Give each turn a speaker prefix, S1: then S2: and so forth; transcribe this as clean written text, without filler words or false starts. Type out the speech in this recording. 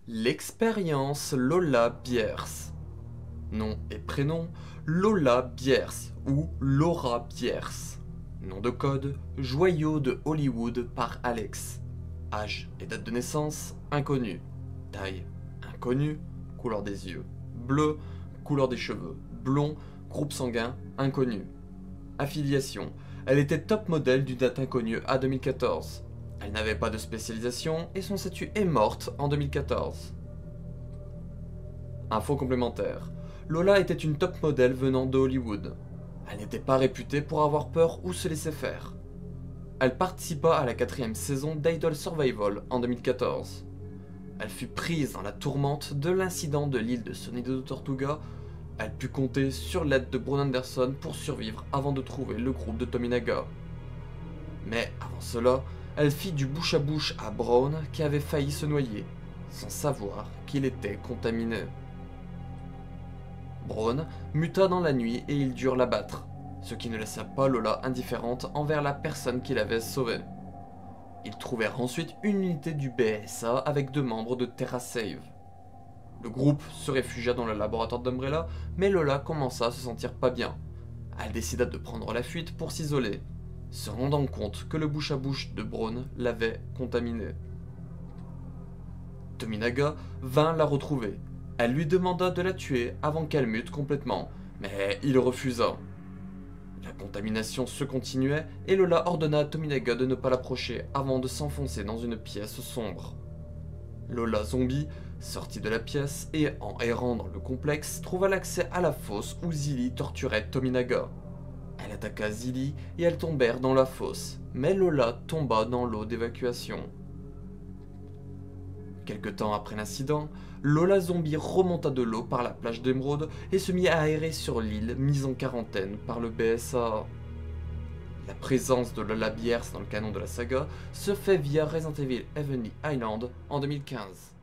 S1: L'expérience Lola Byers. Nom et prénom Lola Byers ou Laura Byers. Nom de code Joyau de Hollywood par Alex. Âge et date de naissance inconnu. Taille inconnu. Couleur des yeux bleu. Couleur des cheveux blond. Groupe sanguin inconnu. Affiliation. Elle était top modèle d'une date inconnue à 2014. Elle n'avait pas de spécialisation et son statut est morte en 2014. Info complémentaire. Lola était une top modèle venant de Hollywood. Elle n'était pas réputée pour avoir peur ou se laisser faire. Elle participa à la 4e saison d'Idol Survival en 2014. Elle fut prise dans la tourmente de l'incident de l'île de Sonido de Tortuga. Elle put compter sur l'aide de Brone Anderson pour survivre avant de trouver le groupe de Tominaga. Mais avant cela, elle fit du bouche à bouche à Brone qui avait failli se noyer, sans savoir qu'il était contaminé. Brone muta dans la nuit et ils durent l'abattre, ce qui ne laissa pas Lola indifférente envers la personne qui l'avait sauvée. Ils trouvèrent ensuite une unité du BSA avec 2 membres de TerraSave. Le groupe se réfugia dans le laboratoire d'Umbrella, mais Lola commença à se sentir pas bien. Elle décida de prendre la fuite pour s'isoler, se rendant compte que le bouche à bouche de Brone l'avait contaminée. Tominaga vint la retrouver. Elle lui demanda de la tuer avant qu'elle mute complètement, mais il refusa. La contamination se continuait et Lola ordonna à Tominaga de ne pas l'approcher avant de s'enfoncer dans une pièce sombre. Lola Zombie sortit de la pièce et, en errant dans le complexe, trouva l'accès à la fosse où Zilly torturait Tominaga. Elle attaqua Zilly et elles tombèrent dans la fosse, mais Lola tomba dans l'eau d'évacuation. Quelque temps après l'incident, Lola Zombie remonta de l'eau par la plage d'Emeraude et se mit à errer sur l'île mise en quarantaine par le BSA. La présence de Lola Byers dans le canon de la saga se fait via Resident Evil Heavenly Island en 2015.